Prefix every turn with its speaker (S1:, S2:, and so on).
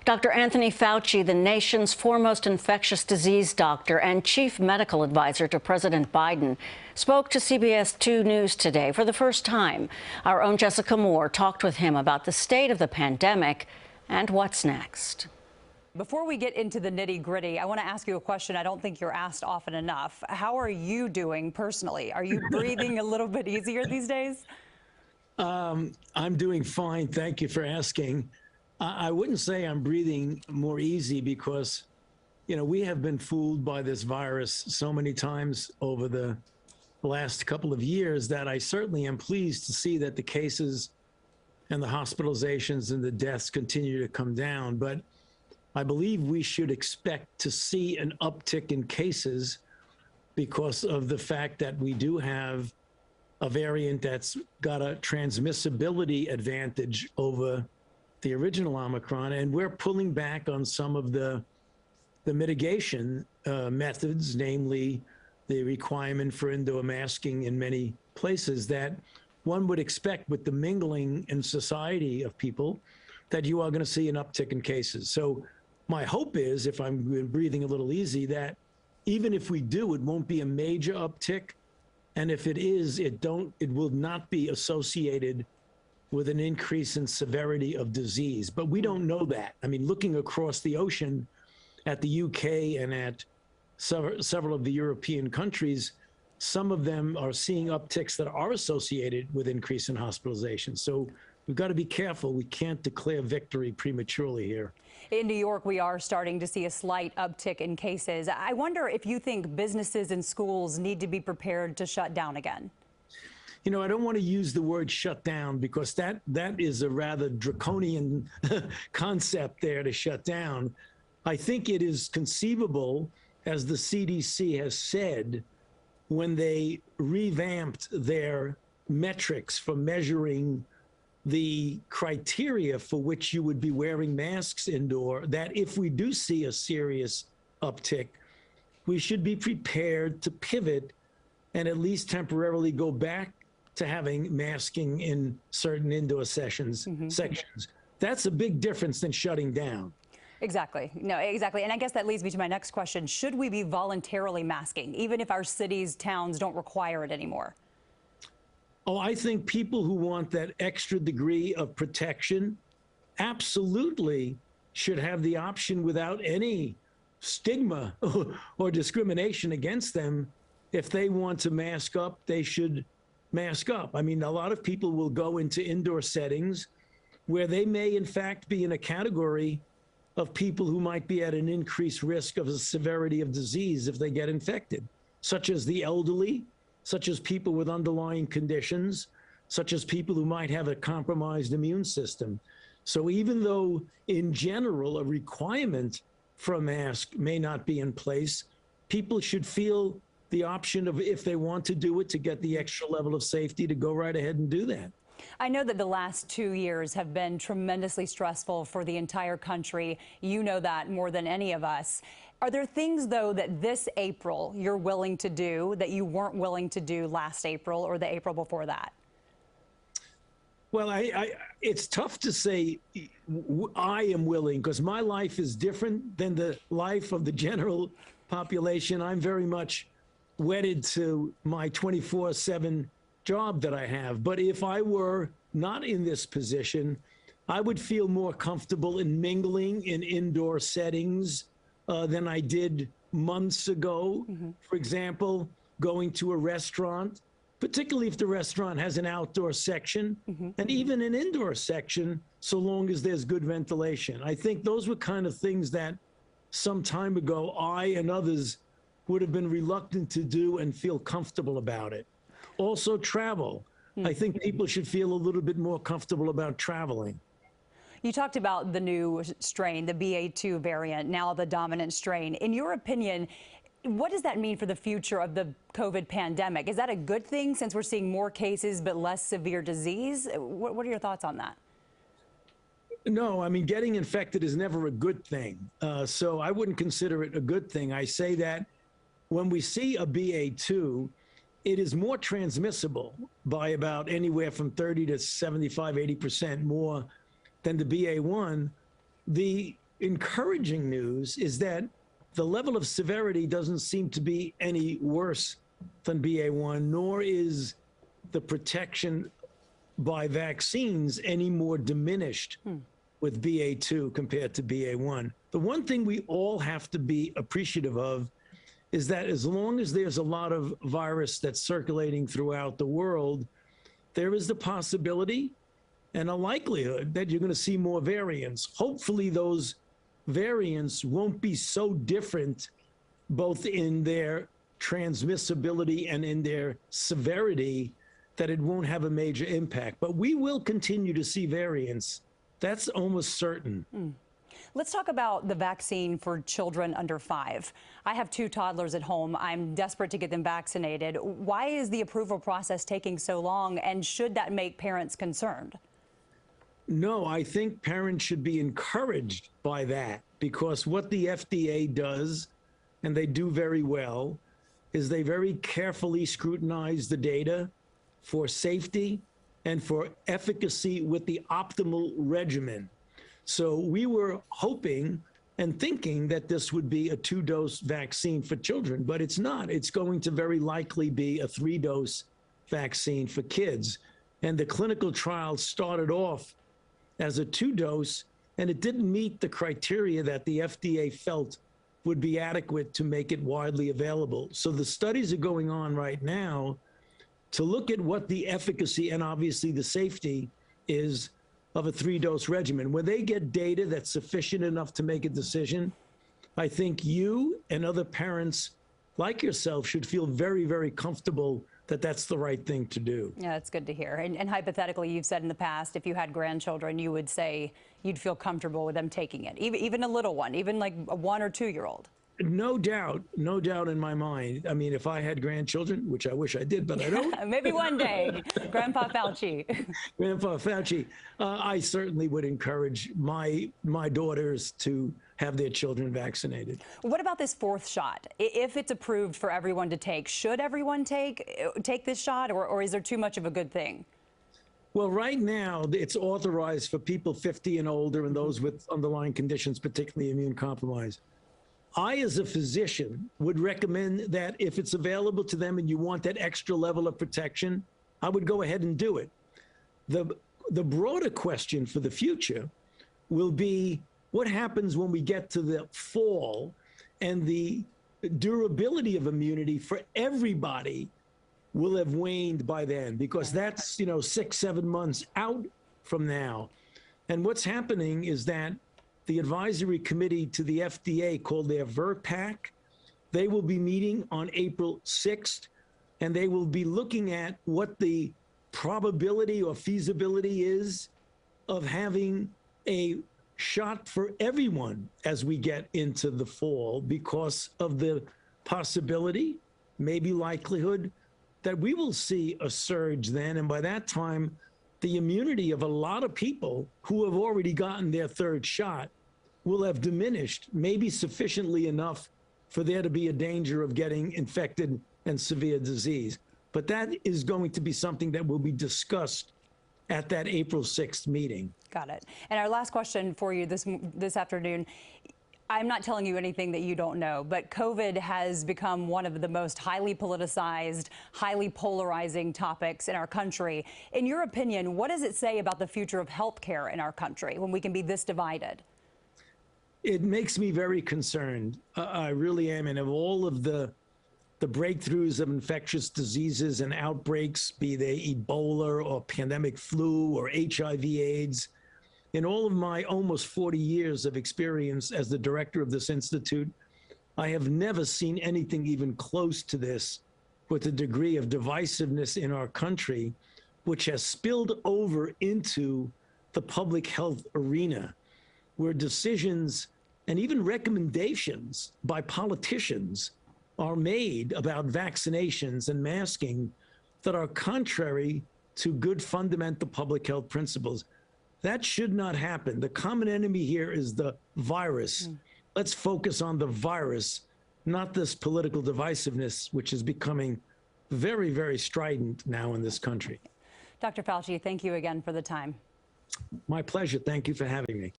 S1: Dr. Anthony Fauci, the nation's foremost infectious disease doctor and chief medical advisor to President Biden, spoke to CBS2 News today for the first time. Our own Jessica Moore talked with him about the state of the pandemic and what's next.
S2: Before we get into the nitty-gritty, I want to ask you a question I don't think you're asked often enough. How are you doing personally? Are you breathing a little bit easier these days?
S3: I'm doing fine. Thank you for asking. I wouldn't say I'm breathing more easy because, we have been fooled by this virus so many times over the last couple of years that I certainly am pleased to see that the cases and the hospitalizations and the deaths continue to come down. But I believe we should expect to see an uptick in cases because of the fact that we do have a variant that's got a transmissibility advantage over the original Omicron, and we're pulling back on some of the mitigation methods, namely the requirement for indoor masking in many places that one would expect with the mingling in society of people that you are going to see an uptick in cases. So my hope is, if I'm breathing a little easy, that even if we do, it won't be a major uptick. And if it is, it will not be associated with an increase in severity of disease. But we don't know that. I mean, looking across the ocean at the UK and at several of the European countries, some of them are seeing upticks that are associated with increase in hospitalization. So we've got to be careful. We can't declare victory prematurely here.
S2: In New York, we are starting to see a slight uptick in cases. I wonder if you think businesses and schools need to be prepared to shut down again.
S3: I don't want to use the word shut down because that is a rather draconian concept there, to shut down. I think it is conceivable, as the CDC has said, when they revamped their metrics for measuring the criteria for which you would be wearing masks indoor, that if we do see a serious uptick, we should be prepared to pivot and at least temporarily go back to having masking in certain indoor sections. That's a big difference than shutting down.
S2: Exactly. No, exactly. And I guess that leads me to my next question. Should we be voluntarily masking, even if our cities, towns don't require it anymore?
S3: Oh, I think people who want that extra degree of protection absolutely should have the option without any stigma or discrimination against them. If they want to mask up, they should mask up. I mean, a lot of people will go into indoor settings where they may, in fact, be in a category of people who might be at an increased risk of a severity of disease if they get infected, such as the elderly, such as people with underlying conditions, such as people who might have a compromised immune system. So even though in general a requirement for a mask may not be in place, people should feel the option of, if they want to do it, to get the extra level of safety, to go right ahead and do that.
S2: I know that the last 2 years have been tremendously stressful for the entire country. You know that more than any of us. Are there things, though, that this April you're willing to do that you weren't willing to do last April or the April before that?
S3: Well, it's tough to say I am willing, because my life is different than the life of the general population. I'm very much wedded to my 24/7 job that I have. But if I were not in this position, I would feel more comfortable in mingling in indoor settings than I did months ago. For example, going to a restaurant, particularly if the restaurant has an outdoor section and even an indoor section, so long as there's good ventilation. I think those were kind of things that some time ago I and others would have been reluctant to do and feel comfortable about it. Also, travel. I think people should feel a little bit more comfortable about traveling.
S2: You talked about the new strain, the BA2 variant, now the dominant strain. In your opinion, what does that mean for the future of the COVID pandemic? Is that a good thing since we're seeing more cases but less severe disease? What are your thoughts on that?
S3: No, I mean, getting infected is never a good thing. So I wouldn't consider it a good thing. I say that when we see a BA2, it is more transmissible by about anywhere from 30 to 75, 80% more than the BA1. The encouraging news is that the level of severity doesn't seem to be any worse than BA1, nor is the protection by vaccines any more diminished with BA2 compared to BA1. The one thing we all have to be appreciative of is that as long as there's a lot of virus that's circulating throughout the world, there is the possibility and a likelihood that you're going to see more variants. Hopefully those variants won't be so different both in their transmissibility and in their severity that it won't have a major impact. But we will continue to see variants. That's almost certain.
S2: Let's talk about the vaccine for children under 5. I have 2 toddlers at home. I'm desperate to get them vaccinated. Why is the approval process taking so long, and should that make parents concerned?
S3: No, I think parents should be encouraged by that, because what the FDA does, and they do very well, is they very carefully scrutinize the data for safety and for efficacy with the optimal regimen. So we were hoping and thinking that this would be a 2-dose vaccine for children, but it's not. It's going to very likely be a 3-dose vaccine for kids. And the clinical trial started off as a 2-dose, and it didn't meet the criteria that the FDA felt would be adequate to make it widely available. So the studies are going on right now to look at what the efficacy and obviously the safety is of a 3-dose regimen. When they get data that's sufficient enough to make a decision, I think you and other parents like yourself should feel very, very comfortable that that's the right thing to do.
S2: Yeah, that's good to hear. And hypothetically, you've said in the past, if you had grandchildren, you would say you'd feel comfortable with them taking it, even a little one, even like a 1 or 2-year-old.
S3: No doubt in my mind. I mean, if I had grandchildren, which I wish I did, but I don't.
S2: Maybe one day, Grandpa Fauci.
S3: Grandpa Fauci, I certainly would encourage my daughters to have their children vaccinated.
S2: What about this 4th shot? If it's approved for everyone to take, should everyone take this shot, or is there too much of a good thing?
S3: Well, right now, it's authorized for people 50 and older and those with underlying conditions, particularly immune compromise. I, as a physician, would recommend that if it's available to them and you want that extra level of protection, I would go ahead and do it. The broader question for the future will be what happens when we get to the fall and the durability of immunity for everybody will have waned by then, because that's, 6-7 months out from now. And what's happening is that the advisory committee to the FDA, called their VRBPAC, they will be meeting on April 6th, and they will be looking at what the probability or feasibility is of having a shot for everyone as we get into the fall, because of the possibility, maybe likelihood, that we will see a surge then. And by that time, the immunity of a lot of people who have already gotten their 3rd shot will have diminished, maybe sufficiently enough for there to be a danger of getting infected and severe disease. But that is going to be something that will be discussed at that April 6th meeting.
S2: Got it. And our last question for you this afternoon. I'm not telling you anything that you don't know, but COVID has become one of the most highly politicized, highly polarizing topics in our country. In your opinion, what does it say about the future of healthcare in our country when we can be this divided?
S3: It makes me very concerned. I really am. And of all of the breakthroughs of infectious diseases and outbreaks, be they Ebola or pandemic flu or HIV/AIDS, in all of my almost 40 years of experience as the director of this institute, I have never seen anything even close to this, with the degree of divisiveness in our country, which has spilled over into the public health arena, where decisions and even recommendations by politicians are made about vaccinations and masking that are contrary to good fundamental public health principles. That should not happen. The common enemy here is the virus. Let's focus on the virus, not this political divisiveness, which is becoming very, very strident now in this country.
S2: Dr. Fauci, thank you again for the time.
S3: My pleasure. Thank you for having me.